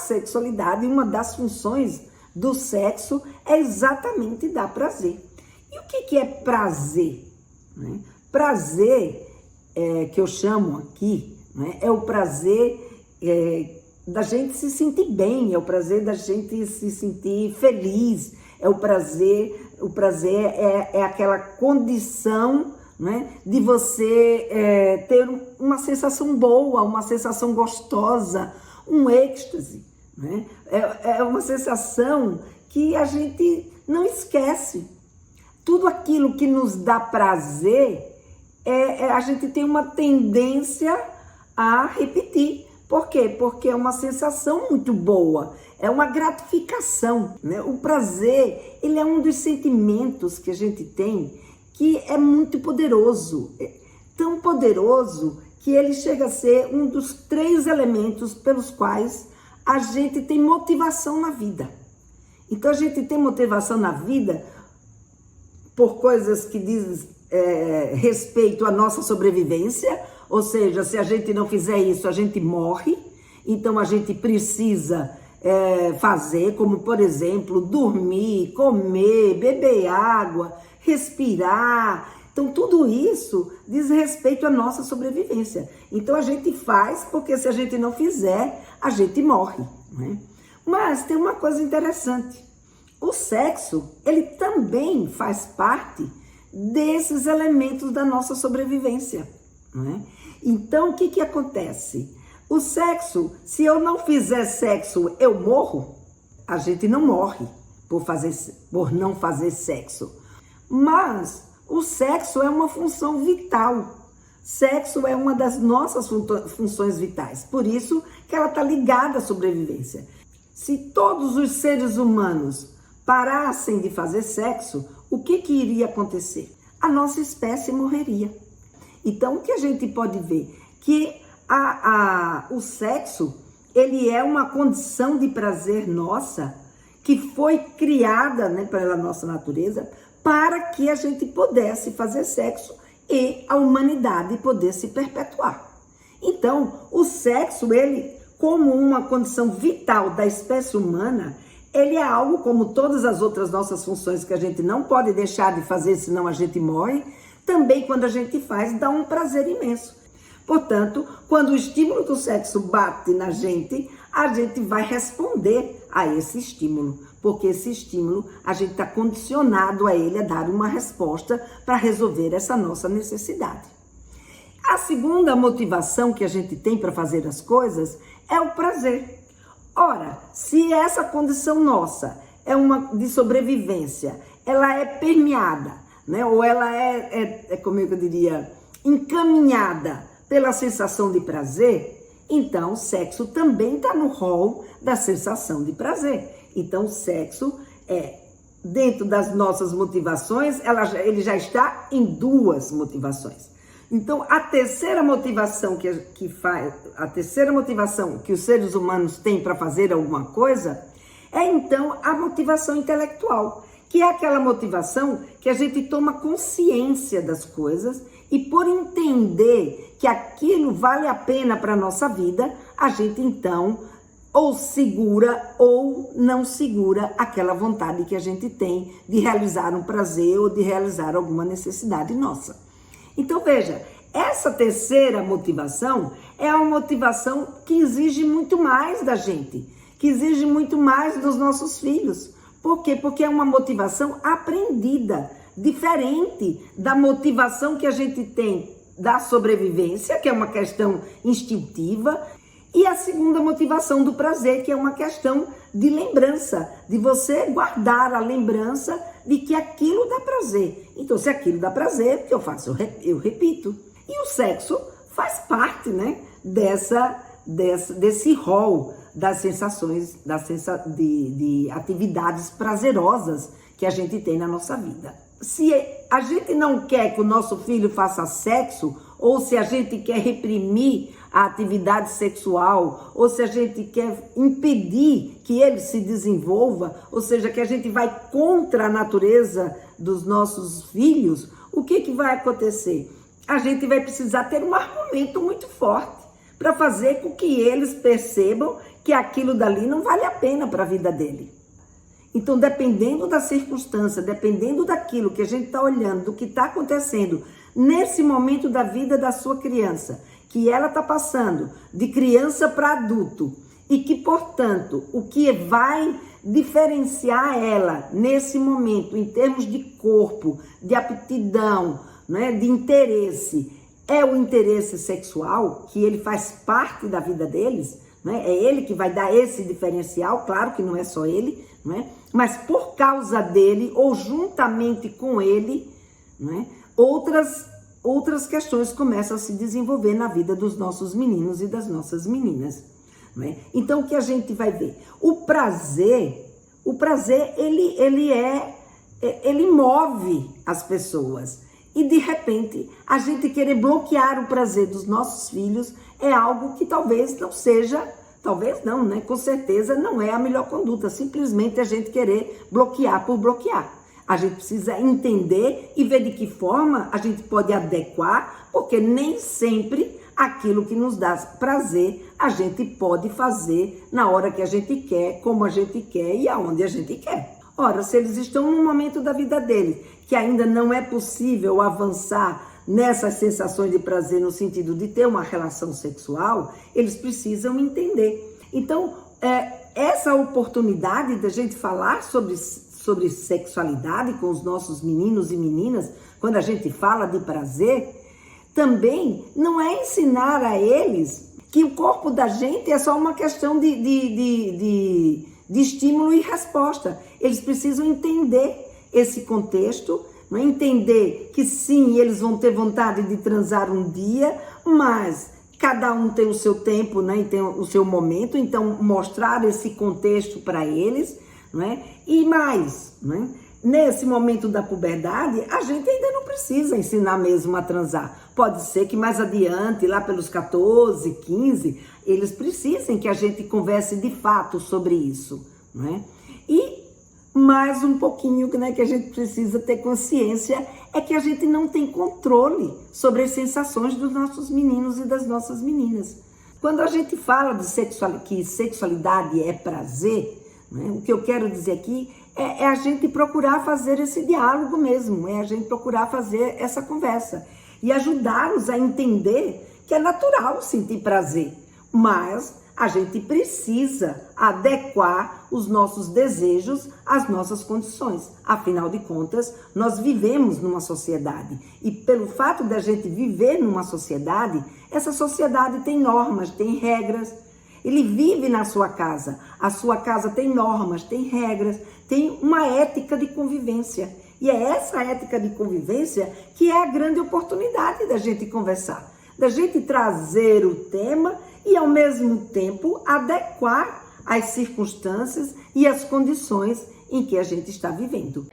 sexualidade, uma das funções do sexo é exatamente dar prazer. E o que é prazer? Né? Prazer, que eu chamo aqui, né, é o prazer da gente se sentir bem, é o prazer da gente se sentir feliz, o prazer é aquela condição, né, de você ter uma sensação boa, uma sensação gostosa, um êxtase, né? É uma sensação que a gente não esquece. Tudo aquilo que nos dá prazer, a gente tem uma tendência a repetir. Por quê? Porque é uma sensação muito boa, é uma gratificação, né? O prazer, ele é um dos sentimentos que a gente tem que é muito poderoso, tão poderoso que ele chega a ser um dos 3 elementos pelos quais a gente tem motivação na vida. Então a gente tem motivação na vida por coisas que dizem respeito à nossa sobrevivência, ou seja, se a gente não fizer isso, a gente morre, então a gente precisa fazer, como por exemplo, dormir, comer, beber água, respirar. Então tudo isso diz respeito à nossa sobrevivência. Então a gente faz porque se a gente não fizer, a gente morre, né? Mas tem uma coisa interessante. O sexo, ele também faz parte desses elementos da nossa sobrevivência, né? Então o que acontece? O sexo, se eu não fizer sexo, eu morro? A gente não morre por não fazer sexo. Mas o sexo é uma função vital. Sexo é uma das nossas funções vitais. Por isso que ela está ligada à sobrevivência. Se todos os seres humanos parassem de fazer sexo, o que iria acontecer? A nossa espécie morreria. Então, o que a gente pode ver? Que o sexo, ele é uma condição de prazer nossa, que foi criada, né, pela nossa natureza, para que a gente pudesse fazer sexo e a humanidade poder se perpetuar. Então, o sexo, ele, como uma condição vital da espécie humana, ele é algo como todas as outras nossas funções que a gente não pode deixar de fazer, senão a gente morre. Também quando a gente faz, dá um prazer imenso. Portanto, quando o estímulo do sexo bate na gente, a gente vai responder a esse estímulo, porque esse estímulo, a gente está condicionado a ele a dar uma resposta para resolver essa nossa necessidade. A segunda motivação que a gente tem para fazer as coisas é o prazer. Ora, se essa condição nossa é uma de sobrevivência, ela é permeada, né? Ou ela como eu diria, encaminhada pela sensação de prazer, então o sexo também está no rol da sensação de prazer. Então o sexo dentro das nossas motivações, ele já está em 2 motivações. Então a terceira motivação a terceira motivação que os seres humanos têm para fazer alguma coisa é então a motivação intelectual, que é aquela motivação que a gente toma consciência das coisas e por entender que aquilo vale a pena para a nossa vida, a gente então ou segura ou não segura aquela vontade que a gente tem de realizar um prazer ou de realizar alguma necessidade nossa. Então veja, essa terceira motivação é uma motivação que exige muito mais da gente, que exige muito mais dos nossos filhos. Por quê? Porque é uma motivação aprendida, diferente da motivação que a gente tem da sobrevivência, que é uma questão instintiva, e a segunda motivação do prazer, que é uma questão de lembrança, de você guardar a lembrança de que aquilo dá prazer. Então, se aquilo dá prazer, o que eu faço? Eu repito. E o sexo faz parte, né, desse rol das sensações, de atividades prazerosas que a gente tem na nossa vida. Se a gente não quer que o nosso filho faça sexo, ou se a gente quer reprimir a atividade sexual, ou se a gente quer impedir que ele se desenvolva, ou seja, que a gente vai contra a natureza dos nossos filhos, o que vai acontecer? A gente vai precisar ter um argumento muito forte para fazer com que eles percebam que porque aquilo dali não vale a pena para a vida dele. Então, dependendo da circunstância, dependendo daquilo que a gente está olhando, do que está acontecendo nesse momento da vida da sua criança, que ela está passando de criança para adulto, e que, portanto, o que vai diferenciar ela nesse momento, em termos de corpo, de aptidão, né, de interesse, é o interesse sexual, que ele faz parte da vida deles, né? É ele que vai dar esse diferencial, claro que não é só ele, né? Mas por causa dele, ou juntamente com ele, né, outras questões começam a se desenvolver na vida dos nossos meninos e das nossas meninas. Né? Então, o que a gente vai ver? O prazer ele move as pessoas. E, de repente, a gente querer bloquear o prazer dos nossos filhos é algo que talvez não seja, talvez não, né? Com certeza não é a melhor conduta. Simplesmente a gente querer bloquear por bloquear. A gente precisa entender e ver de que forma a gente pode adequar, porque nem sempre aquilo que nos dá prazer a gente pode fazer na hora que a gente quer, como a gente quer e aonde a gente quer. Ora, se eles estão num momento da vida deles que ainda não é possível avançar nessas sensações de prazer no sentido de ter uma relação sexual, eles precisam entender. Então, essa oportunidade da gente falar sobre sexualidade com os nossos meninos e meninas, quando a gente fala de prazer, também não é ensinar a eles que o corpo da gente é só uma questão de estímulo e resposta. Eles precisam entender esse contexto, não é? Entender que sim, eles vão ter vontade de transar um dia, mas cada um tem o seu tempo, né? E tem o seu momento, então mostrar esse contexto para eles, não é? E mais, não é? Nesse momento da puberdade, a gente ainda não precisa ensinar mesmo a transar. Pode ser que mais adiante, lá pelos 14, 15, eles precisem que a gente converse de fato sobre isso, não é? E mais um pouquinho, né, que a gente precisa ter consciência é que a gente não tem controle sobre as sensações dos nossos meninos e das nossas meninas. Quando a gente fala de que sexualidade é prazer, né, o que eu quero dizer aqui é a gente procurar fazer esse diálogo mesmo, é a gente procurar fazer essa conversa e ajudá-los a entender que é natural sentir prazer, mas a gente precisa adequar os nossos desejos às nossas condições. Afinal de contas, nós vivemos numa sociedade e pelo fato de a gente viver numa sociedade, essa sociedade tem normas, tem regras. Ele vive na sua casa, a sua casa tem normas, tem regras, tem uma ética de convivência. E é essa ética de convivência que é a grande oportunidade da gente conversar, da gente trazer o tema e, ao mesmo tempo, adequar as circunstâncias e as condições em que a gente está vivendo.